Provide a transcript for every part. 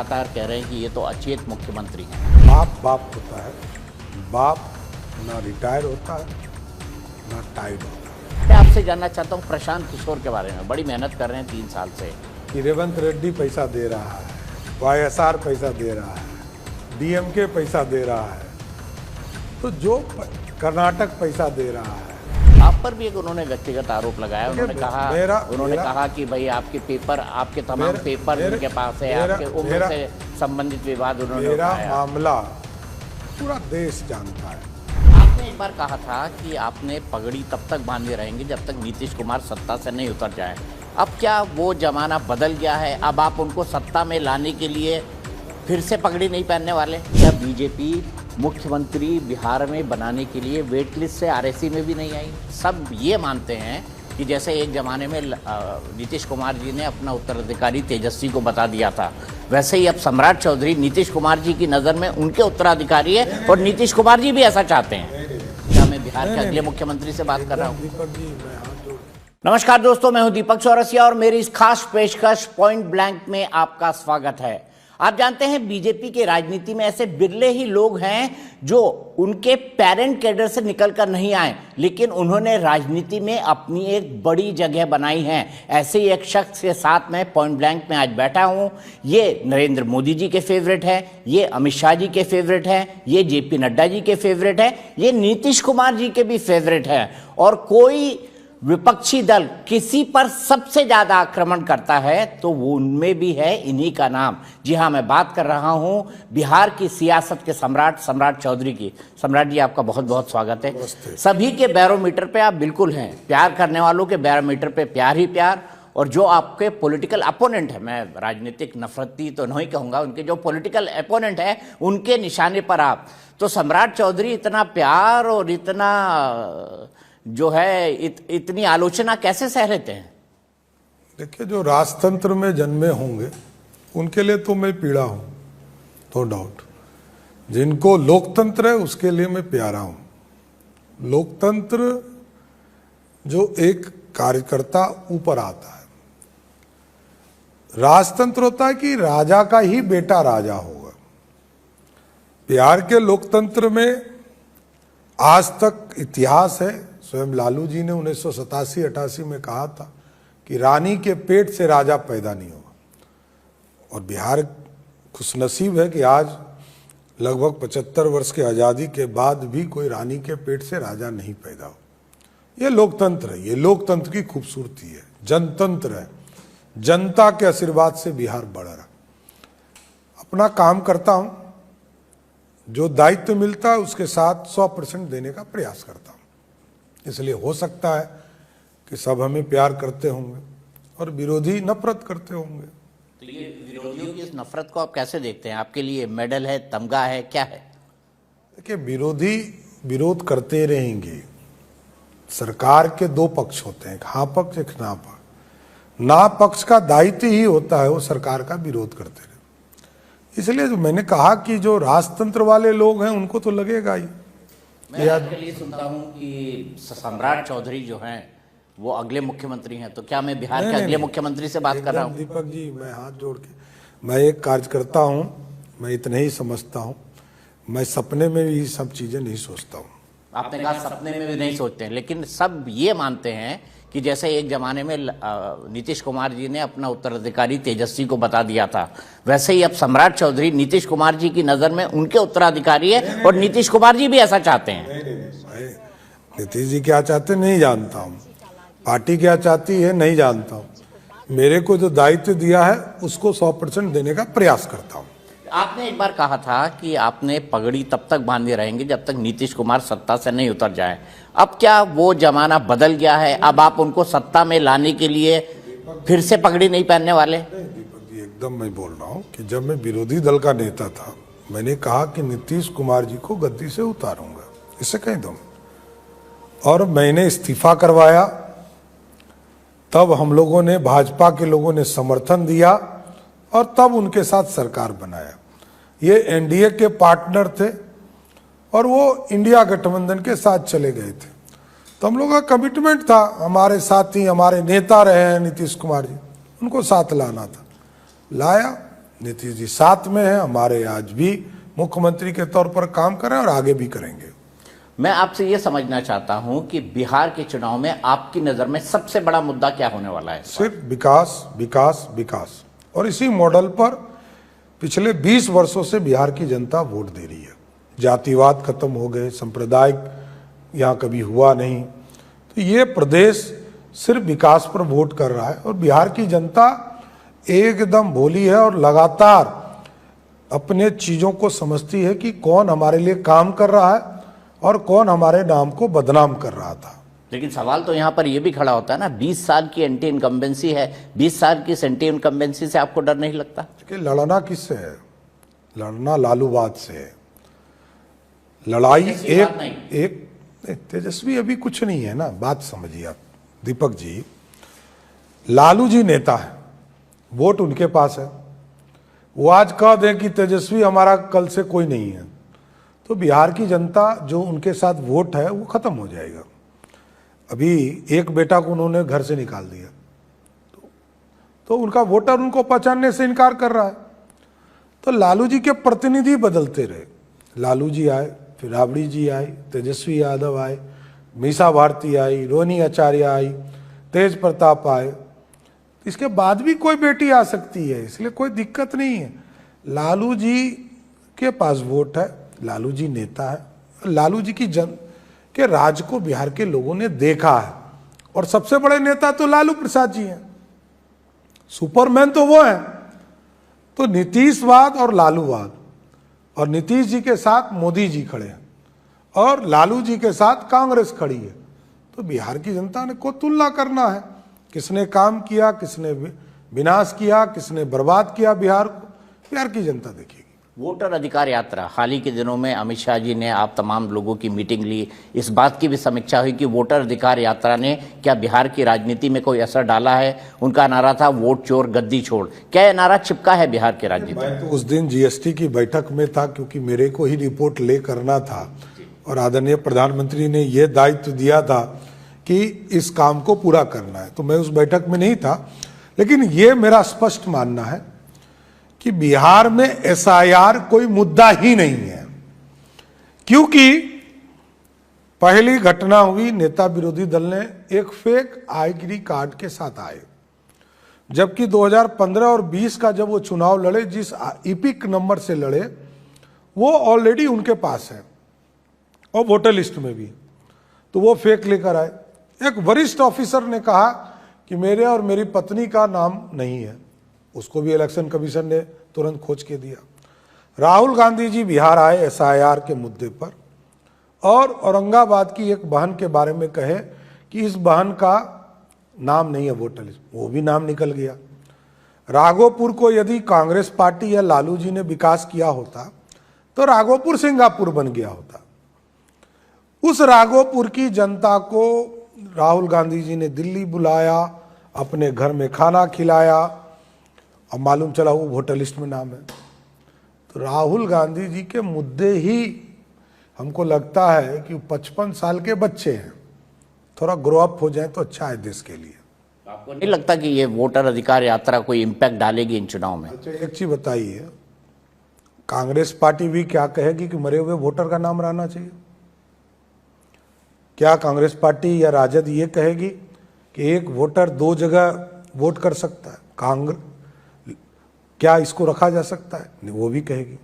लगातार कह रहे हैं कि ये तो अचेत मुख्यमंत्री हैं। बाप बाप होता है, बाप ना रिटायर होता है ना टाइड होता है। मैं आपसे जानना चाहता हूँ प्रशांत किशोर के बारे में। बड़ी मेहनत कर रहे हैं 3 साल से। कि रेवंत रेड्डी पैसा दे रहा है, वाईएसआर पैसा दे रहा है, डीएमके पैसा दे रहा है, तो जो कर्नाटक पैसा दे रहा है। आप पर भी एक उन्होंने व्यक्तिगत आरोप लगाया। उन्होंने कहा कि भाई आपके पेपर, आपके तमाम पेपर उनके पास है, आपके उम्र से संबंधित विवाद उन्होंने मेरा मामला पूरा देश जानता है। आपने एक बार कहा था कि आपने पगड़ी तब तक बांधे रहेंगे जब तक नीतीश कुमार सत्ता से नहीं उतर जाए। अब क्या वो जमाना बदल गया है? अब आप उनको सत्ता में लाने के लिए फिर से पगड़ी नहीं पहनने वाले? क्या बीजेपी मुख्यमंत्री बिहार में बनाने के लिए वेट लिस्ट से आरएसी में भी नहीं आई? सब ये मानते हैं कि जैसे एक ज़माने में नीतीश कुमार जी ने अपना उत्तराधिकारी तेजस्वी को बता दिया था, वैसे ही अब सम्राट चौधरी नीतीश कुमार जी की नज़र में उनके उत्तराधिकारी है और नीतीश कुमार जी भी ऐसा चाहते हैं। क्या मैं बिहार के अगले मुख्यमंत्री से बात कर रहा हूँ? नमस्कार दोस्तों, मैं हूं दीपक चौरसिया और मेरी इस खास पेशकश पॉइंट ब्लैंक में आपका स्वागत है। आप जानते हैं बीजेपी के राजनीति में ऐसे बिरले ही लोग हैं जो उनके पेरेंट कैडर से निकलकर नहीं आए, लेकिन उन्होंने राजनीति में अपनी एक बड़ी जगह बनाई है। ऐसे ही एक शख्स के साथ मैं पॉइंट ब्लैंक में आज बैठा हूं। ये नरेंद्र मोदी जी के फेवरेट है, ये अमित शाह जी के फेवरेट है, ये जेपी नड्डा जी के फेवरेट है, ये नीतीश कुमार जी के भी फेवरेट है। और कोई विपक्षी दल किसी पर सबसे ज्यादा आक्रमण करता है तो वो उनमें भी है इन्हीं का नाम। जी हाँ, मैं बात कर रहा हूं बिहार की सियासत के सम्राट चौधरी की। सम्राट जी, आपका बहुत बहुत स्वागत है। सभी के बैरोमीटर पे आप बिल्कुल हैं, प्यार करने वालों के बैरोमीटर पे प्यार ही प्यार, और जो आपके पॉलिटिकल अपोनेंट है, मैं राजनीतिक नफरती तो नहीं कहूँगा, उनके जो पॉलिटिकल अपोनेंट है उनके निशाने पर आप। तो सम्राट चौधरी इतना प्यार और इतना जो है इतनी आलोचना कैसे सह लेते हैं? देखिए, जो राजतंत्र में जन्मे होंगे उनके लिए तो मैं पीड़ा हूं, नो डाउट। जिनको लोकतंत्र है उसके लिए मैं प्यारा हूं। लोकतंत्र जो एक कार्यकर्ता ऊपर आता है, राजतंत्र होता है कि राजा का ही बेटा राजा होगा। बिहार के लोकतंत्र में आज तक इतिहास है। स्वयं लालू जी ने 1987-88 में कहा था कि रानी के पेट से राजा पैदा नहीं होगा, और बिहार खुशनसीब है कि आज लगभग 75 वर्ष की आज़ादी के बाद भी कोई रानी के पेट से राजा नहीं पैदा हो। ये लोकतंत्र है, ये लोकतंत्र की खूबसूरती है। जनतंत्र है, जनता के आशीर्वाद से बिहार बढ़ रहा। अपना काम करता हूं, जो दायित्व मिलता है उसके साथ 100% देने का प्रयास करता हूं। इसलिए हो सकता है कि सब हमें प्यार करते होंगे और विरोधी नफरत करते होंगे। तो ये विरोधियों की इस नफरत को आप कैसे देखते हैं? आपके लिए मेडल है, तमगा है, क्या है? देखिए, विरोधी विरोध करते रहेंगे। सरकार के 2 पक्ष होते हैं, एक हाँ पक्ष, एक ना पक्ष। ना पक्ष का दायित्व ही होता है वो सरकार का विरोध करते रहे। इसलिए जो मैंने कहा कि जो राजतंत्र वाले लोग हैं उनको तो लगेगा ही। मैं आपके लिए सुनता हूं कि सम्राट चौधरी जो हैं वो अगले मुख्यमंत्री हैं, तो क्या मैं बिहार के अगले मुख्यमंत्री से बात कर रहा हूं? दीपक जी, मैं हाथ जोड़ के, मैं एक कार्यकर्ता हूं, मैं इतना ही समझता हूं। मैं सपने में भी सब चीजें नहीं सोचता हूं। आपने कहा सपने में भी नहीं सोचते हैं, लेकिन सब ये मानते हैं कि जैसे एक जमाने में नीतीश कुमार जी ने अपना उत्तराधिकारी तेजस्वी को बता दिया था, वैसे ही अब सम्राट चौधरी नीतीश कुमार जी की नज़र में उनके उत्तराधिकारी है और नीतीश कुमार जी भी ऐसा चाहते हैं। नीतीश जी क्या चाहते नहीं जानता हूँ, पार्टी क्या चाहती है नहीं जानता हूँ। मेरे को जो दायित्व दिया है उसको 100% देने का प्रयास करता हूँ। आपने एक बार कहा था कि आपने पगड़ी तब तक बांधे रहेंगे जब तक नीतीश कुमार सत्ता से नहीं उतर जाए। अब क्या वो जमाना बदल गया है? अब आप उनको सत्ता में लाने के लिए फिर से पगड़ी नहीं पहनने वाले? दीपक जी, एकदम मैं बोल रहा हूँ कि जब मैं विरोधी दल का नेता था, मैंने कहा कि नीतीश कुमार जी को गद्दी से उतारूंगा, इससे कहीं दम। और मैंने इस्तीफा करवाया, तब हम लोगों ने, भाजपा के लोगों ने समर्थन दिया और तब उनके साथ सरकार बनाया। ये एनडीए के पार्टनर थे और वो इंडिया गठबंधन के साथ चले गए थे। तो हम लोगों का कमिटमेंट था, हमारे साथी हमारे नेता रहे हैं नीतीश कुमार जी, उनको साथ लाना था। लाया, नीतीश जी साथ में हैं, हमारे आज भी मुख्यमंत्री के तौर पर काम कर रहे हैं और आगे भी करेंगे। मैं आपसे ये समझना चाहता हूं कि बिहार के चुनाव में आपकी नजर में सबसे बड़ा मुद्दा क्या होने वाला है? सिर्फ विकास विकास विकास, और इसी मॉडल पर पिछले 20 वर्षों से बिहार की जनता वोट दे रही है। जातिवाद खत्म हो गए, सांप्रदायिक यहाँ कभी हुआ नहीं, तो ये प्रदेश सिर्फ विकास पर वोट कर रहा है और बिहार की जनता एकदम भोली है और लगातार अपने चीजों को समझती है कि कौन हमारे लिए काम कर रहा है और कौन हमारे नाम को बदनाम कर रहा था। लेकिन सवाल तो यहाँ पर यह भी खड़ा होता है ना, 20 साल की एंटी इनकम्बेंसी है, 20 साल की एंटी इनकम्बेंसी से आपको डर नहीं लगता? कि लड़ना किससे है? लड़ना लालूवाद से है। लड़ाई एक तेजस्वी अभी कुछ नहीं है ना, बात समझिए आप दीपक जी। लालू जी नेता है, वोट उनके पास है, वो आज कह दें कि तेजस्वी हमारा कल से कोई नहीं है, तो बिहार की जनता जो उनके साथ वोट है वो खत्म हो जाएगा। अभी एक बेटा को उन्होंने घर से निकाल दिया, तो उनका वोटर उनको पहचानने से इनकार कर रहा है। तो लालू जी के प्रतिनिधि बदलते रहे, लालू जी आए, फिर राबड़ी जी आए, तेजस्वी यादव आए, मीसा भारती आई, रोनी आचार्य आई, तेज प्रताप आए, इसके बाद भी कोई बेटी आ सकती है, इसलिए कोई दिक्कत नहीं है। लालू जी के पास वोट है, लालू जी नेता है, लालू जी की के राज को बिहार के लोगों ने देखा है और सबसे बड़े नेता तो लालू प्रसाद जी हैं, सुपरमैन तो वो हैं। तो नीतीशवाद और लालूवाद, और नीतीश जी के साथ मोदी जी खड़े हैं और लालू जी के साथ कांग्रेस खड़ी है। तो बिहार की जनता ने को तुलना करना है, किसने काम किया, किसने विनाश किया, किसने बर्बाद किया बिहार को, बिहार की जनता देखेगी। वोटर अधिकार यात्रा, हाल ही के दिनों में अमित शाह जी ने आप तमाम लोगों की मीटिंग ली, इस बात की भी समीक्षा हुई कि वोटर अधिकार यात्रा ने क्या बिहार की राजनीति में कोई असर डाला है? उनका नारा था वोट चोर गद्दी छोड़, क्या यह नारा चिपका है बिहार के राजनीति में? मैं तो उस दिन जीएसटी की बैठक में था, क्योंकि मेरे को ही रिपोर्ट ले करना था और आदरणीय प्रधानमंत्री ने यह दायित्व दिया था कि इस काम को पूरा करना है, तो मैं उस बैठक में नहीं था। लेकिन ये मेरा स्पष्ट मानना है कि बिहार में एसआईआर कोई मुद्दा ही नहीं है, क्योंकि पहली घटना हुई, नेता विरोधी दल ने एक फेक आईडी कार्ड के साथ आए, जबकि 2015 और 20 का जब वो चुनाव लड़े, जिस ईपिक नंबर से लड़े वो ऑलरेडी उनके पास है और वोटर लिस्ट में भी, तो वो फेक लेकर आए। एक वरिष्ठ ऑफिसर ने कहा कि मेरे और मेरी पत्नी का नाम नहीं है, उसको भी इलेक्शन कमीशन ने तुरंत खोज के दिया। राहुल गांधी जी बिहार आए एसआईआर के मुद्दे पर और औरंगाबाद की एक बहन के बारे में कहे कि इस बहन का नाम नहीं है वोटर लिस्ट, वो भी नाम निकल गया। राघोपुर को यदि कांग्रेस पार्टी या लालू जी ने विकास किया होता तो राघोपुर सिंगापुर बन गया होता। उस राघोपुर की जनता को राहुल गांधी जी ने दिल्ली बुलाया, अपने घर में खाना खिलाया, अब मालूम चला वो वोटर लिस्ट में नाम है। तो राहुल गांधी जी के मुद्दे ही हमको लगता है कि 55 साल के बच्चे हैं, थोड़ा ग्रो अप हो जाए तो अच्छा है देश के लिए। आपको नहीं लगता कि ये वोटर अधिकार यात्रा कोई इम्पैक्ट डालेगी इन चुनाव में? अच्छा, एक चीज बताइए, कांग्रेस पार्टी भी क्या कहेगी कि मरे हुए वोटर का नाम रहना चाहिए? क्या कांग्रेस पार्टी या राजद ये कहेगी कि एक वोटर 2 जगह वोट कर सकता है? कांग्रेस क्या इसको रखा जा सकता है? नहीं, वो भी कहेगी,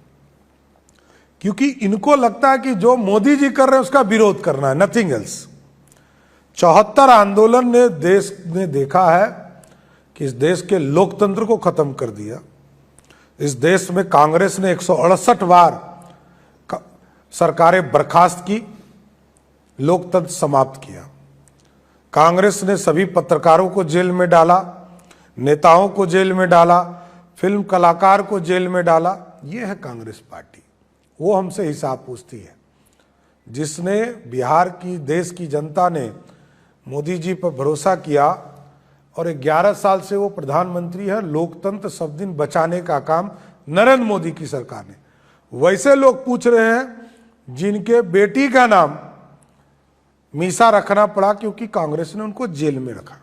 क्योंकि इनको लगता है कि जो मोदी जी कर रहे हैं उसका विरोध करना है, नथिंग एल्स। 74 आंदोलन ने देश ने देखा है कि इस देश के लोकतंत्र को खत्म कर दिया। इस देश में कांग्रेस ने 168 बार सरकारें बर्खास्त की, लोकतंत्र समाप्त किया। कांग्रेस ने सभी पत्रकारों को जेल में डाला, नेताओं को जेल में डाला, फिल्म कलाकार को जेल में डाला। ये है कांग्रेस पार्टी, वो हमसे हिसाब पूछती है। जिसने बिहार की, देश की जनता ने मोदी जी पर भरोसा किया और 11 साल से वो प्रधानमंत्री है, लोकतंत्र सब दिन बचाने का काम नरेंद्र मोदी की सरकार ने। वैसे लोग पूछ रहे हैं जिनके बेटी का नाम मीसा रखना पड़ा क्योंकि कांग्रेस ने उनको जेल में रखा।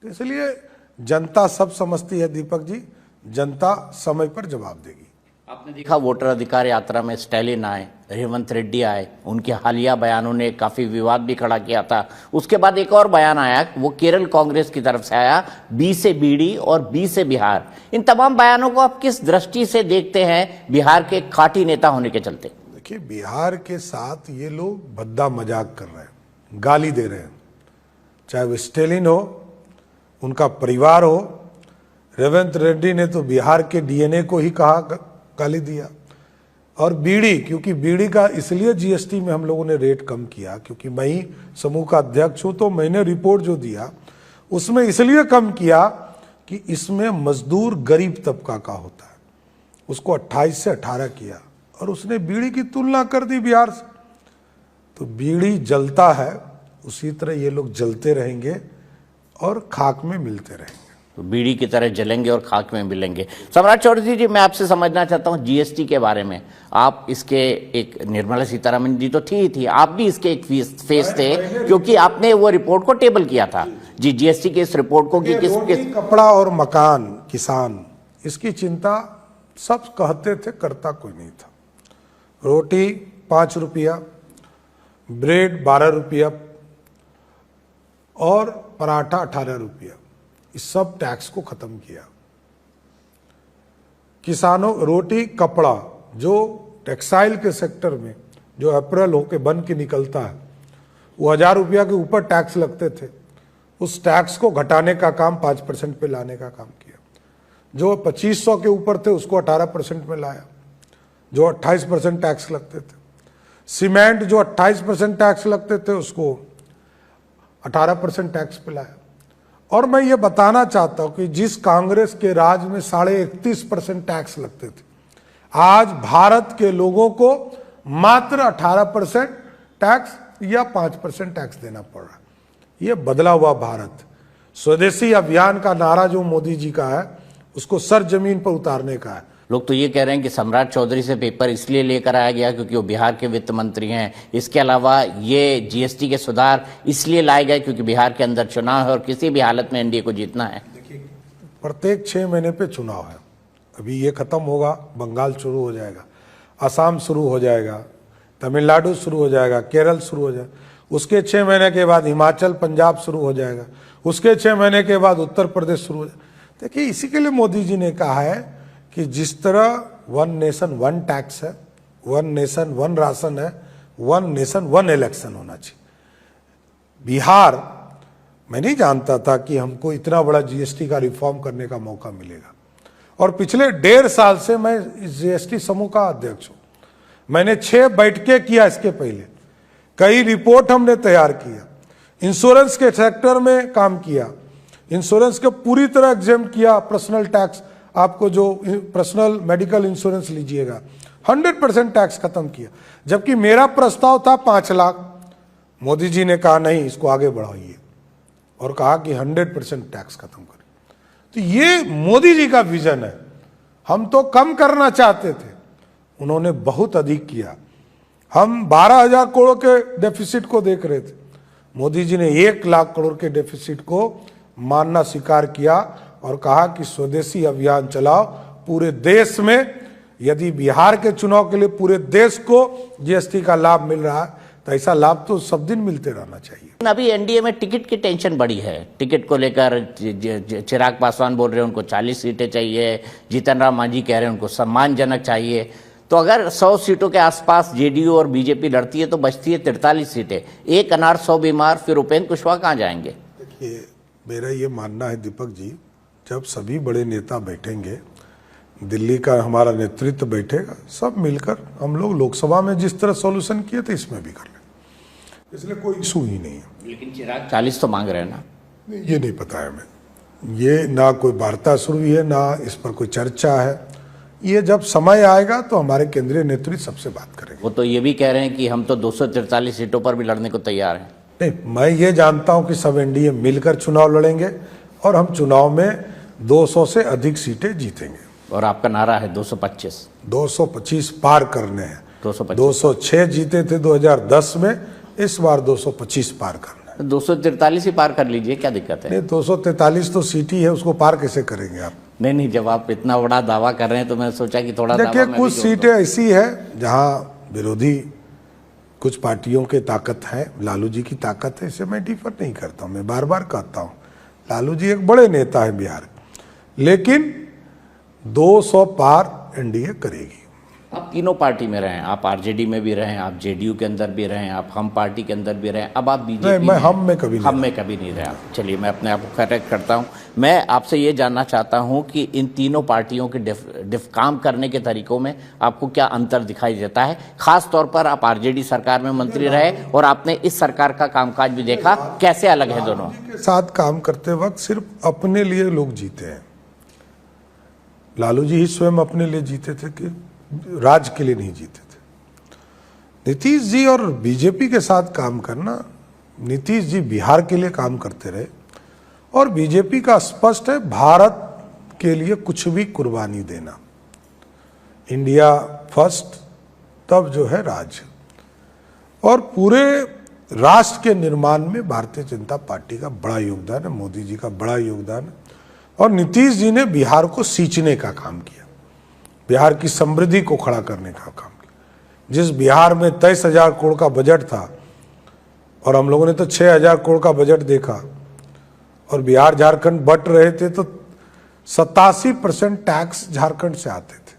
तो इसलिए जनता सब समझती है दीपक जी, जनता समय पर जवाब देगी। आपने देखा वोटर अधिकार यात्रा में स्टैलिन आए, रेवंत रेड्डी आए, उनके हालिया बयानों ने काफी विवाद भी खड़ा किया था। उसके बाद एक और बयान आया, वो केरल कांग्रेस की तरफ से आया, बी से बीडी और बी से बिहार। इन तमाम बयानों को आप किस दृष्टि से देखते हैं बिहार के खाटी नेता होने के चलते? देखिए, बिहार के साथ ये लोग भद्दा मजाक कर रहे हैं, गाली दे रहे हैं, चाहे वो स्टैलिन हो, उनका परिवार हो। रेवंत रेड्डी ने तो बिहार के डीएनए को ही कहा, गाली दिया। और बीडी, क्योंकि बीडी का इसलिए जीएसटी में हम लोगों ने रेट कम किया क्योंकि मैं ही समूह का अध्यक्ष हूं, तो मैंने रिपोर्ट जो दिया उसमें इसलिए कम किया कि इसमें मजदूर गरीब तबका का होता है, उसको 28 से 18 किया और उसने बीड़ी की तुलना कर दी बिहार से। तो बीड़ी जलता है, उसी तरह ये लोग जलते रहेंगे और खाक में मिलते रहेंगे। तो बीड़ी की तरह जलेंगे और खाक में मिलेंगे। सम्राट चौधरी जी, मैं आपसे समझना चाहता हूं जीएसटी के बारे में। आप इसके एक, निर्मला सीतारमण जी तो थी, आप भी इसके एक फेस थे क्योंकि आपने वो रिपोर्ट को टेबल किया था जी, जीएसटी के इस रिपोर्ट को कि किस कपड़ा और मकान, किसान, इसकी चिंता सब कहते थे, करता कोई नहीं था। रोटी 5 रुपया, ब्रेड 12 रुपया और पराठा 18 रुपया, इस सब टैक्स को खत्म किया। किसानों, रोटी, कपड़ा, जो टेक्सटाइल के सेक्टर में जो अप्रैल होके बन के निकलता है, वो 1000 रुपया के ऊपर टैक्स लगते थे, उस टैक्स को घटाने का काम 5% पे लाने का काम किया। जो 2500 के ऊपर थे उसको 18% में लाया, जो 28% टैक्स लगते थे। सीमेंट जो 28% टैक्स लगते थे उसको 18% टैक्स पे लाया। और मैं ये बताना चाहता हूं कि जिस कांग्रेस के राज में 31.5% टैक्स लगते थे, आज भारत के लोगों को मात्र 18% टैक्स या 5% टैक्स देना पड़ रहा है। ये बदला हुआ भारत, स्वदेशी अभियान का नारा जो मोदी जी का है, उसको सर जमीन पर उतारने का है। लोग तो ये कह रहे हैं कि सम्राट चौधरी से पेपर इसलिए लेकर आया गया क्योंकि वो बिहार के वित्त मंत्री हैं। इसके अलावा ये जीएसटी के सुधार इसलिए लाए गए क्योंकि बिहार के अंदर चुनाव है और किसी भी हालत में एनडीए को जीतना है। देखिए, प्रत्येक 6 महीने पे चुनाव है। अभी ये खत्म होगा, बंगाल शुरू हो जाएगा, असम शुरू हो जाएगा, तमिलनाडु शुरू हो जाएगा, केरल शुरू हो जाएगा, उसके 6 महीने के बाद हिमाचल, पंजाब शुरू हो जाएगा, उसके 6 महीने के बाद उत्तर प्रदेश शुरू हो जाएगा। देखिए, इसी के लिए मोदी जी ने कहा है कि जिस तरह 1 नेशन 1 टैक्स है, 1 नेशन 1 राशन है, 1 नेशन 1 इलेक्शन होना चाहिए। बिहार, मैं नहीं जानता था कि हमको इतना बड़ा जीएसटी का रिफॉर्म करने का मौका मिलेगा। और पिछले 1.5 साल से मैं इस जीएसटी समूह का अध्यक्ष हूं। मैंने 6 बैठकें किया, इसके पहले कई रिपोर्ट हमने तैयार किया, इंश्योरेंस के सेक्टर में काम किया, इंश्योरेंस को पूरी तरह एग्जेम्प्ट किया। पर्सनल टैक्स, आपको जो पर्सनल मेडिकल इंश्योरेंस लीजिएगा, 100% टैक्स खत्म किया। जबकि मेरा प्रस्ताव था 5 लाख, मोदी जी ने कहा नहीं, इसको आगे बढ़ाइए और कहा कि 100% टैक्स खत्म करें। तो ये मोदी जी का विजन है। हम तो कम करना चाहते थे, उन्होंने बहुत अधिक किया। हम 12,000 करोड़ के डेफिसिट को देख रहे थे, मोदी जी ने 1 लाख करोड़ के डेफिसिट को मानना स्वीकार किया और कहा कि स्वदेशी अभियान चलाओ पूरे देश में। यदि बिहार के चुनाव के लिए पूरे देश को जीएसटी का लाभ मिल रहा है, तो ऐसा लाभ तो सब दिन मिलते रहना चाहिए। अभी एनडीए में टिकट की टेंशन बड़ी है। टिकट को लेकर चिराग पासवान बोल रहे हैं उनको 40 सीटें चाहिए, जीतन राम मांझी कह रहे हैं उनको सम्मानजनक चाहिए। तो अगर 100 सीटों के आसपास जेडीयू और बीजेपी लड़ती है तो बचती है 43 सीटें। एक अनार 100 बीमार, फिर उपेंद्र कुशवाहा कहाँ जाएंगे? देखिए, मेरा ये मानना है दीपक जी, जब सभी बड़े नेता बैठेंगे, दिल्ली का हमारा नेतृत्व बैठेगा, सब मिलकर हम लोग लोकसभा में जिस तरह सॉल्यूशन किए थे इसमें भी कर लेंगे, इसलिए कोई इशू ही नहीं है। लेकिन चिराग 40 तो मांग रहे हैं ना? ये नहीं पता है हमें, ये ना कोई वार्ता शुरू हुई है, ना इस पर कोई चर्चा है। ये जब समय आएगा तो हमारे केंद्रीय नेतृत्व सबसे बात करेंगे। वो तो ये भी कह रहे हैं कि हम तो 243 सीटों पर भी लड़ने को तैयार हैं। नहीं, मैं ये जानता हूं कि सब एनडीए मिलकर चुनाव लड़ेंगे और हम चुनाव में 200 से अधिक सीटें जीतेंगे। और आपका नारा है 225 पार करने हैं। 206 जीते थे 2010 में, इस बार 225 पार करना है। 243 ही पार कर लीजिए, क्या दिक्कत है? नहीं, 243 तो सीट ही है, उसको पार कैसे करेंगे आप? नहीं, जब आप इतना बड़ा दावा कर रहे हैं तो मैं सोचा कि थोड़ा देखिए, कुछ सीटें ऐसी है जहां विरोधी कुछ पार्टियों के ताकत है, लालू जी की ताकत है, इसे मैं डिफर नहीं करता हूं। मैं बार बार कहता हूं, लालू जी एक बड़े नेता है बिहार, लेकिन 200 पार एनडीए करेगी। आप तीनों पार्टी में रहे, आप आरजेडी में भी रहे, आप जेडीयू के अंदर भी रहे, आप हम पार्टी के अंदर भी रहे, अब आप बीजेपी मैं हम में कभी नहीं रहे। चलिए, मैं अपने आप को करेक्ट करता हूं। मैं आपसे ये जानना चाहता हूं कि इन तीनों पार्टियों के काम करने के तरीकों में आपको क्या अंतर दिखाई देता है? खास तौर पर आप आरजेडी सरकार में मंत्री रहे और आपने इस सरकार का कामकाज भी देखा, कैसे अलग है दोनों? के साथ काम करते वक्त सिर्फ अपने लिए लोग जीते हैं। लालू जी ही स्वयं अपने लिए जीते थे कि राज के लिए नहीं जीते थे। नीतीश जी और बीजेपी के साथ काम करना, नीतीश जी बिहार के लिए काम करते रहे और बीजेपी का स्पष्ट है भारत के लिए कुछ भी कुर्बानी देना, इंडिया फर्स्ट, तब जो है राज। और पूरे राष्ट्र के निर्माण में भारतीय जनता पार्टी का बड़ा योगदान है, मोदी जी का बड़ा योगदान है। और नीतीश जी ने बिहार को सींचने का काम किया, बिहार की समृद्धि को खड़ा करने का काम किया। जिस बिहार में 23,000 करोड़ का बजट था और हम लोगों ने तो 6,000 करोड़ का बजट देखा, और बिहार झारखंड बट रहे थे तो 87% टैक्स झारखंड से आते थे।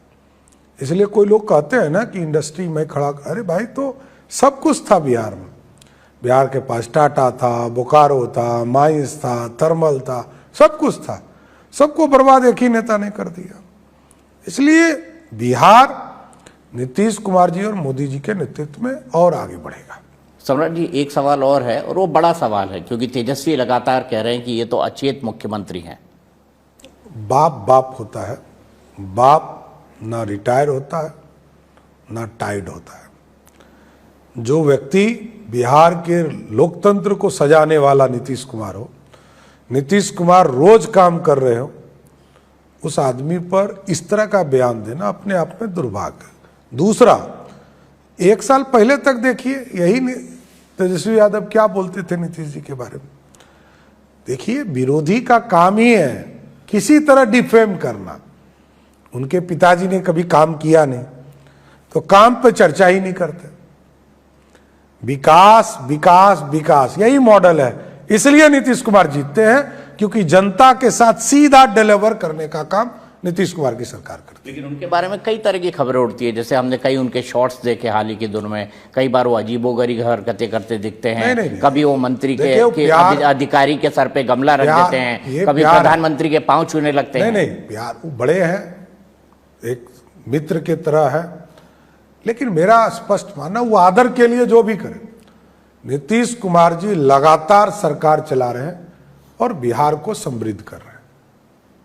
इसलिए कोई लोग कहते हैं ना कि इंडस्ट्री में खड़ा, अरे भाई तो सब कुछ था बिहार में। बिहार के पास टाटा था, बोकारो था, माइंस था, थर्मल था, सब कुछ था, सबको बर्बाद एक ही नेता ने कर दिया। इसलिए बिहार नीतीश कुमार जी और मोदी जी के नेतृत्व में और आगे बढ़ेगा। सम्राट जी, एक सवाल और है और वो बड़ा सवाल है, क्योंकि तेजस्वी लगातार कह रहे हैं कि ये तो अचेत मुख्यमंत्री हैं। बाप होता है, बाप ना रिटायर होता है ना टाइड होता है। जो व्यक्ति बिहार के लोकतंत्र को सजाने वाला नीतीश कुमार हो, नीतीश कुमार रोज काम कर रहे हो, उस आदमी पर इस तरह का बयान देना अपने आप में दुर्भाग्य। दूसरा, 1 साल पहले तक देखिए यही तेजस्वी यादव क्या बोलते थे नीतीश जी के बारे में। देखिए, विरोधी का काम ही है किसी तरह डिफेम करना। उनके पिताजी ने कभी काम किया नहीं तो काम पे चर्चा ही नहीं करते। विकास विकास विकास, यही मॉडल है। इसलिए नीतीश कुमार जीतते हैं, क्योंकि जनता के साथ सीधा डिलीवर करने का काम नीतीश कुमार की सरकार करती है। लेकिन उनके बारे में कई तरह की खबरें उड़ती है, जैसे हमने कई उनके शॉर्ट्स देखे हाल ही के दिनों में, कई बार वो अजीबोगरीब हरकतें करते दिखते हैं। नहीं। कभी वो मंत्री के अधिकारी के सर पे गमला रख देते हैं, कभी प्रधानमंत्री के पांव छूने लगते हैं। नहीं, प्यार वो बड़े हैं, एक मित्र के तरह है। लेकिन मेरा स्पष्ट मानना, वो आदर के लिए जो भी करे, नीतीश कुमार जी लगातार सरकार चला रहे हैं और बिहार को समृद्ध कर रहे हैं।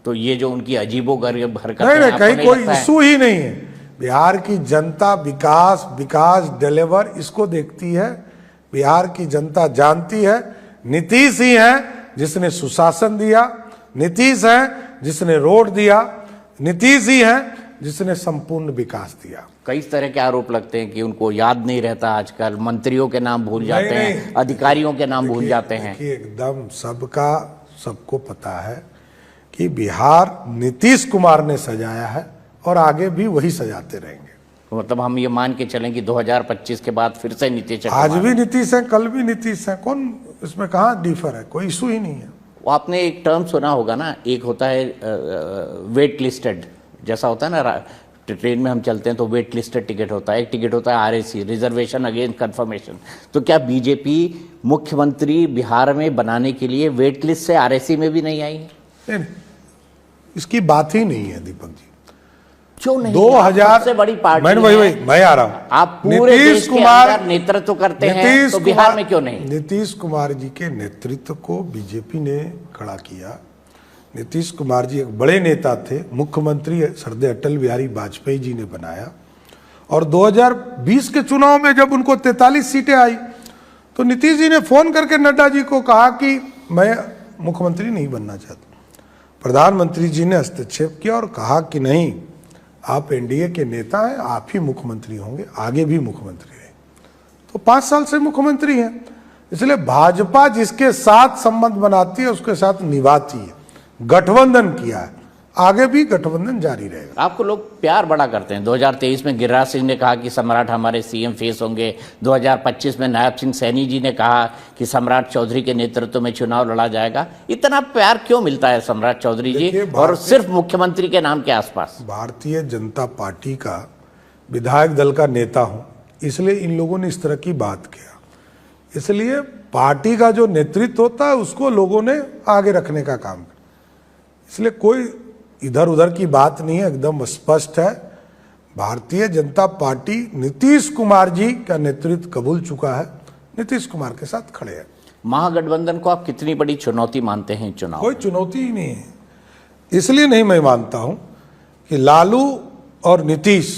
तो ये जो उनकी अजीबोगरीब हरकतें, नहीं, कहीं कोई इशू ही नहीं है। बिहार की जनता विकास विकास डिलीवर इसको देखती है। बिहार की जनता जानती है नीतीश ही है जिसने सुशासन दिया, नीतीश है जिसने रोड दिया, नीतीश ही है जिसने संपूर्ण विकास दिया। कई तरह के आरोप लगते हैं कि उनको याद नहीं रहता, आजकल मंत्रियों के नाम भूल जाते हैं, अधिकारियों के नाम भूल जाते हैं। एकदम सबको पता है कि बिहार नीतीश कुमार ने सजाया है और आगे भी वही सजाते रहेंगे। तो मतलब हम ये मान के चलें कि 2025 के बाद फिर से नीतीश, आज भी नीतीश है, कल भी नीतीश है, कौन इसमें कहाँ डिफर है, कोई इशू ही नहीं है। वो आपने एक टर्म सुना होगा ना, एक होता है वेट लिस्टेड, जैसा होता है ना ट्रेन में हम चलते हैं तो वेट लिस्टेड टिकट होता है, एक टिकट होता है आरएसी, रिजर्वेशन अगेंस्ट कंफर्मेशन। तो क्या बीजेपी मुख्यमंत्री बिहार में बनाने के लिए वेट लिस्ट से आरएसी में भी नहीं आई है? नहीं, इसकी बात ही नहीं है दीपक जी। क्यों नहीं? 2000 सबसे बड़ी पार्टी मैं आ रहा हूं। आप पूरे देश के अंदर नेतृत्व करते हैं, तो बिहार में क्यों नहीं? नीतीश कुमार जी के नेतृत्व को बीजेपी ने खड़ा किया। नीतीश कुमार जी एक बड़े नेता थे, मुख्यमंत्री श्रद्धेय अटल बिहारी वाजपेयी जी ने बनाया। और 2020 के चुनाव में जब उनको 43 सीटें आई तो नीतीश जी ने फोन करके नड्डा जी को कहा कि मैं मुख्यमंत्री नहीं बनना चाहता। प्रधानमंत्री जी ने हस्तक्षेप किया और कहा कि नहीं, आप एनडीए के नेता हैं, आप ही मुख्यमंत्री होंगे, आगे भी मुख्यमंत्री रहे। तो 5 साल से मुख्यमंत्री हैं। इसलिए भाजपा जिसके साथ संबंध बनाती है उसके साथ निभाती है, गठबंधन किया है, आगे भी गठबंधन जारी रहेगा। आपको लोग प्यार बड़ा करते हैं। 2023 में गिरिराज सिंह ने कहा कि सम्राट हमारे सीएम फेस होंगे। 2025 में नायब सिंह सैनी जी ने कहा कि सम्राट चौधरी के नेतृत्व में चुनाव लड़ा जाएगा। इतना प्यार क्यों मिलता है सम्राट चौधरी जी, और सिर्फ मुख्यमंत्री के नाम के आसपास? भारतीय जनता पार्टी का विधायक दल का नेता हूं, इसलिए इन लोगों ने इस तरह की बात किया। इसलिए पार्टी का जो नेतृत्व होता है उसको लोगों ने आगे रखने का काम किया। इसलिए कोई इधर उधर की बात नहीं है, एकदम स्पष्ट है। भारतीय जनता पार्टी नीतीश कुमार जी का नेतृत्व कबूल चुका है, नीतीश कुमार के साथ खड़े हैं। महागठबंधन को आप कितनी बड़ी चुनौती मानते हैं चुनाव? कोई चुनौती ही नहीं है। इसलिए नहीं मैं मानता हूं कि लालू और नीतीश,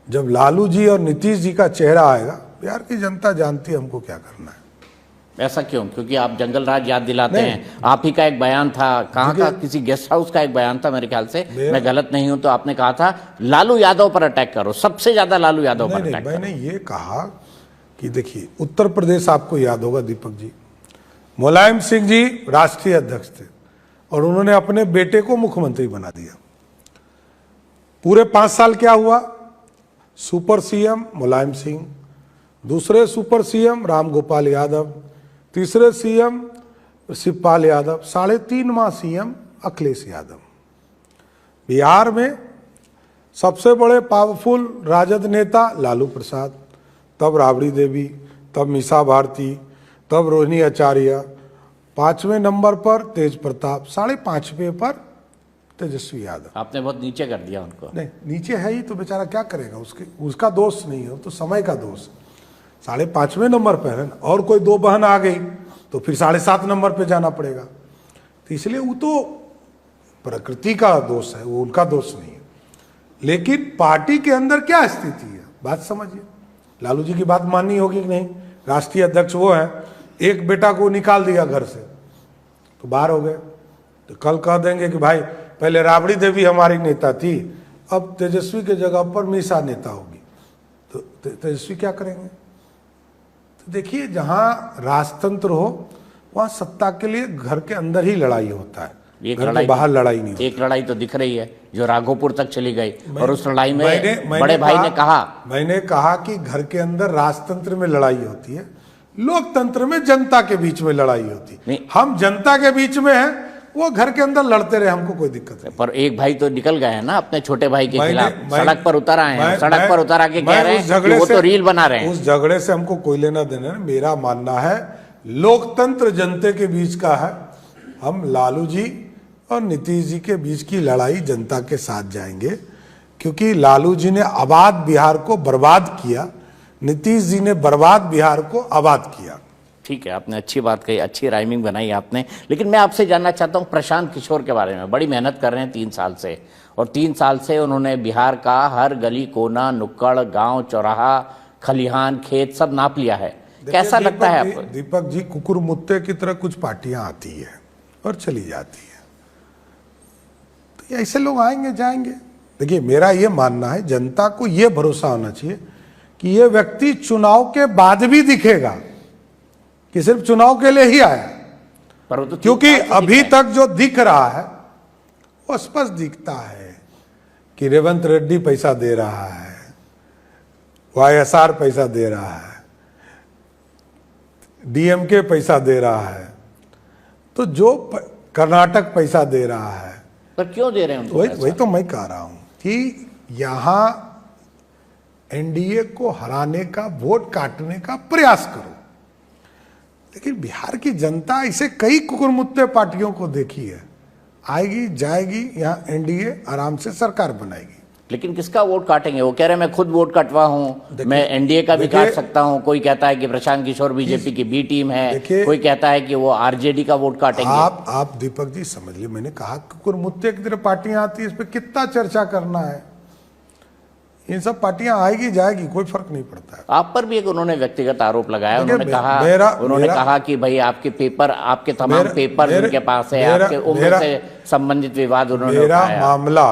जब लालू जी और नीतीश जी का चेहरा आएगा, बिहार की जनता जानती है हमको क्या करना है। ऐसा क्यों? क्योंकि आप जंगल राज याद दिलाते हैं। आप ही का एक बयान था, कहाँ का, किसी गेस्ट हाउस का एक बयान था मेरे ख्याल से, मैं गलत नहीं हूं तो आपने कहा था लालू यादव पर अटैक करो, सबसे ज्यादा लालू यादव पर अटैक करो। मैंने ये कहा कि देखिए, उत्तर प्रदेश आपको याद होगा दीपक जी, मुलायम सिंह जी राष्ट्रीय अध्यक्ष थे और उन्होंने अपने बेटे को मुख्यमंत्री बना दिया। पूरे 5 साल क्या हुआ? सुपर सीएम मुलायम सिंह, दूसरे सुपर सीएम राम गोपाल यादव, तीसरे सीएम शिवपाल यादव, 3.5 माह सीएम अखिलेश यादव। बिहार में सबसे बड़े पावरफुल राजद नेता लालू प्रसाद, तब राबड़ी देवी, तब मीसा भारती, तब रोहिणी आचार्य, 5वें नंबर पर तेज प्रताप, 5.5वें पर तेजस्वी यादव। आपने बहुत नीचे कर दिया उनको। नहीं, नीचे है ही तो बेचारा क्या करेगा, उसका दोष नहीं है, तो समय का दोष है। 5.5वें नंबर पर है ना, और कोई 2 बहन आ गई तो फिर 7.5 नंबर पे जाना पड़ेगा। तो इसलिए वो तो प्रकृति का दोष है, वो उनका दोष नहीं है। लेकिन पार्टी के अंदर क्या स्थिति है, बात समझिए। लालू जी की बात माननी होगी कि नहीं? राष्ट्रीय अध्यक्ष वो है, एक बेटा को निकाल दिया घर से तो बाहर हो गए, तो कल कह देंगे कि भाई पहले राबड़ी देवी हमारी नेता थी, अब तेजस्वी के जगह पर मीसा नेता होगी, तो तेजस्वी क्या करेंगे? देखिए, जहां राजतंत्र हो वहां सत्ता के लिए घर के अंदर ही लड़ाई होता है, घर के बाहर लड़ाई नहीं होती। एक लड़ाई तो दिख रही है जो राघोपुर तक चली गई, और उस लड़ाई में बड़े भाई ने कहा, मैंने कहा कि घर के अंदर राजतंत्र में लड़ाई होती है, लोकतंत्र में जनता के बीच में लड़ाई होती है। हम जनता के बीच में हैं, वो घर के अंदर लड़ते रहे, हमको कोई दिक्कत नहीं। पर एक भाई तो निकल गए हैं ना अपने छोटे भाई के खिलाफ, सड़क पर उतर आए हैं, सड़क पर उतर आके कह रहे हैं कि वो तो रील बना रहे हैं। उस झगड़े से हमको कोई लेना देना नहीं। मेरा मानना है लोकतंत्र जनता के बीच का है। हम लालू जी और नीतीश जी के बीच की लड़ाई जनता के साथ जाएंगे, क्योंकि लालू जी ने आबाद बिहार को बर्बाद किया, नीतीश जी ने बर्बाद बिहार को आबाद किया। ठीक है, आपने अच्छी बात कही, अच्छी राइमिंग बनाई आपने। लेकिन मैं आपसे जानना चाहता हूं प्रशांत किशोर के बारे में। बड़ी मेहनत कर रहे हैं 3 साल से, और 3 साल से उन्होंने बिहार का हर गली कोना, नुक्कड़, गांव, चौराहा, खलिहान, खेत सब नाप लिया है। कैसा लगता है आपको? दीपक जी, कुकुर मुत्ते की तरह कुछ पार्टियां आती है और चली जाती है, तो ऐसे लोग आएंगे जाएंगे। देखिए, मेरा ये मानना है, जनता को ये भरोसा होना चाहिए कि ये व्यक्ति चुनाव के बाद भी दिखेगा, कि सिर्फ चुनाव के लिए ही आया। पर तो क्योंकि अभी तक जो दिख रहा है वो स्पष्ट दिखता है कि रेवंत रेड्डी पैसा दे रहा है, YSR पैसा दे रहा है, DMK पैसा दे रहा है, तो जो कर्नाटक पैसा दे रहा है। पर क्यों दे रहे हैं उनको? वही तो मैं कह रहा हूं कि यहां NDA को हराने का, वोट काटने का प्रयास करो। लेकिन बिहार की जनता ऐसे कई कुकुरमुत्ते पार्टियों को देखी है, आएगी जाएगी, यहाँ NDA आराम से सरकार बनाएगी। लेकिन किसका वोट काटेंगे? वो कह रहे हैं मैं खुद वोट कटवा हूं, मैं NDA का भी काट सकता हूं। कोई कहता है कि प्रशांत किशोर बीजेपी की B टीम है, कोई कहता है कि वो RJD का वोट काटेंगे। आप दीपक जी समझ लिए, मैंने कहा कुकुरमुत्ते की तरह पार्टियां आती है, इस पर कितना चर्चा करना है। इन सब पार्टियां आएगी जाएगी, कोई फर्क नहीं पड़ता है। आप पर भी एक उन्होंने व्यक्तिगत आरोप लगाया। उन्होंने कहा कि भाई आपके पेपर, आपके तमाम पेपर उनके पास है, आपके उम्र से संबंधित विवाद उन्होंने मेरा मामला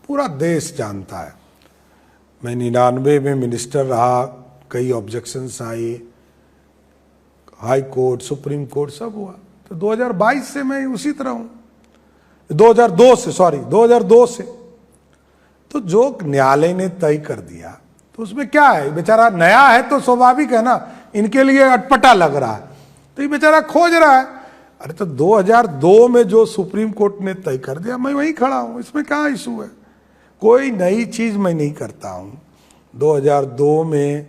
पूरा देश जानता है। मैं 99 में मिनिस्टर रहा, कई ऑब्जेक्शंस आई, हाई कोर्ट, सुप्रीम कोर्ट सब हुआ। तो 2022 से मैं उसी तरह हूं, 2002 से। तो जो न्यायालय ने तय कर दिया तो उसमें क्या है, बेचारा नया है तो स्वाभाविक है ना, इनके लिए अटपटा लग रहा है, तो ये बेचारा खोज रहा है। अरे तो 2002 में जो सुप्रीम कोर्ट ने तय कर दिया, मैं वहीं खड़ा हूं, इसमें क्या इशू है? कोई नई चीज मैं नहीं करता हूं। 2002 में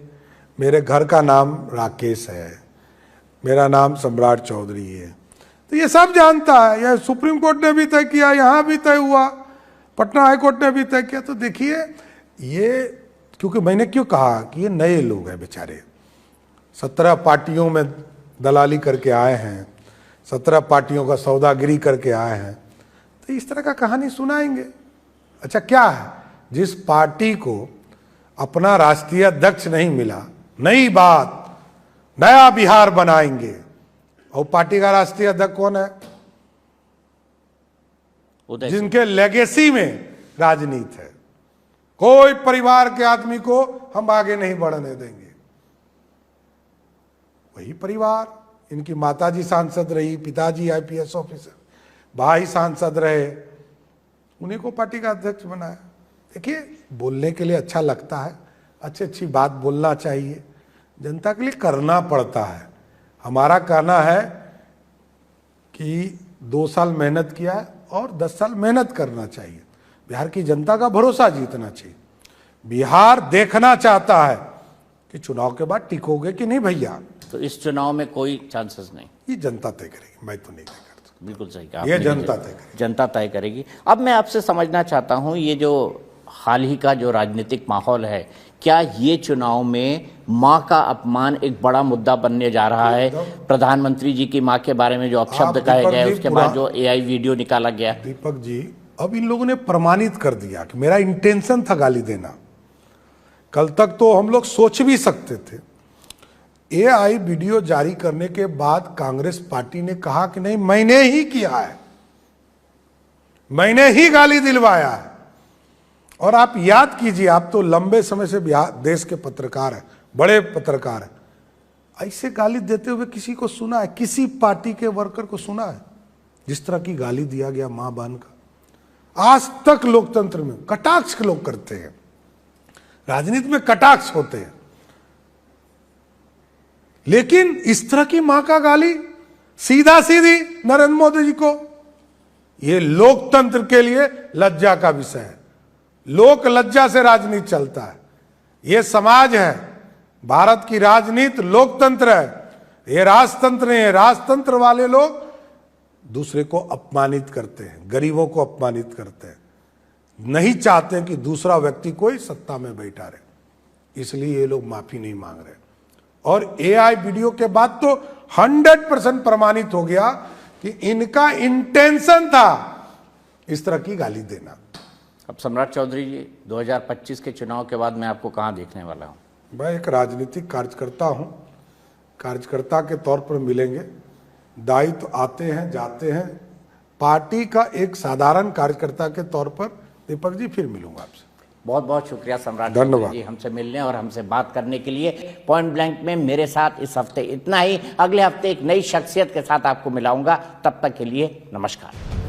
मेरे घर का नाम राकेश है, मेरा नाम सम्राट चौधरी है, तो ये सब जानता है। यह सुप्रीम कोर्ट ने भी तय किया, यहां भी तय हुआ, पटना हाई कोर्ट ने भी तय किया। तो देखिए ये, क्योंकि मैंने क्यों कहा कि ये नए लोग हैं बेचारे, 17 पार्टियों में दलाली करके आए हैं, 17 पार्टियों का सौदागिरी करके आए हैं, तो इस तरह का कहानी सुनाएंगे। अच्छा क्या है, जिस पार्टी को अपना राष्ट्रीय अध्यक्ष नहीं मिला, नई बात, नया बिहार बनाएंगे, और पार्टी का राष्ट्रीय अध्यक्ष कौन है? जिनके लेगेसी में राजनीति है। कोई परिवार के आदमी को हम आगे नहीं बढ़ने देंगे। वही परिवार, इनकी माताजी सांसद रही, पिताजी आईपीएस ऑफिसर, भाई सांसद रहे, उन्हीं को पार्टी का अध्यक्ष बनाया। देखिए बोलने के लिए अच्छा लगता है, अच्छी अच्छी बात बोलना चाहिए, जनता के लिए करना पड़ता है। हमारा कहना है कि 2 साल मेहनत किया है और 10 साल मेहनत करना चाहिए। बिहार की जनता का भरोसा जीतना चाहिए। बिहार देखना चाहता है कि चुनाव के बाद टिकोगे कि नहीं भैया। तो इस चुनाव में कोई चांसेस नहीं? ये जनता तय करेगी, मैं तो नहीं तय करता। बिल्कुल सही कहा, ये जनता तय करेगी। जनता तय करेगी। अब मैं आपसे समझना चाहता हूं, ये जो हाल ही का जो राजनीतिक माहौल है, क्या ये चुनाव में मां का अपमान एक बड़ा मुद्दा बनने जा रहा है? प्रधानमंत्री जी की मां के बारे में जो अपशब्द कहे गए, उसके बाद जो एआई वीडियो निकाला गया। दीपक जी, अब इन लोगों ने प्रमाणित कर दिया कि मेरा इंटेंशन था गाली देना। कल तक तो हम लोग सोच भी सकते थे। एआई वीडियो जारी करने के बाद कांग्रेस पार्टी ने कहा कि नहीं, मैंने ही किया है, मैंने ही गाली दिलवाया है। और आप याद कीजिए, आप तो लंबे समय से बिहार देश के पत्रकार हैं, बड़े पत्रकार हैं, ऐसे गाली देते हुए किसी को सुना है? किसी पार्टी के वर्कर को सुना है जिस तरह की गाली दिया गया मां बहन का? आज तक लोकतंत्र में कटाक्ष लोग करते हैं, राजनीति में कटाक्ष होते हैं, लेकिन इस तरह की मां का गाली सीधा सीधी नरेंद्र मोदी जी को, यह लोकतंत्र के लिए लज्जा का विषय है। लोक लज्जा से राजनीति चलता है। यह समाज है, भारत की राजनीति लोकतंत्र है, यह राजतंत्र नहीं है। राजतंत्र वाले लोग दूसरे को अपमानित करते हैं, गरीबों को अपमानित करते हैं, नहीं चाहते हैं कि दूसरा व्यक्ति कोई सत्ता में बैठा रहे, इसलिए ये लोग माफी नहीं मांग रहे। और एआई वीडियो के बाद तो 100% प्रमाणित हो गया कि इनका इंटेंशन था इस तरह की गाली देना। अब सम्राट चौधरी जी, 2025 के चुनाव के बाद मैं आपको कहां देखने वाला हूं? मैं एक राजनीतिक कार्यकर्ता हूं, कार्यकर्ता के तौर पर मिलेंगे। दायित्व आते हैं जाते हैं, पार्टी का एक साधारण कार्यकर्ता के तौर पर दीपक जी फिर मिलूंगा आपसे। बहुत बहुत शुक्रिया सम्राट धन्यवाद जी, हमसे मिलने और हमसे बात करने के लिए। पॉइंट ब्लैंक में मेरे साथ इस हफ्ते इतना ही। अगले हफ्ते एक नई शख्सियत के साथ आपको मिलाऊंगा। तब तक के लिए नमस्कार।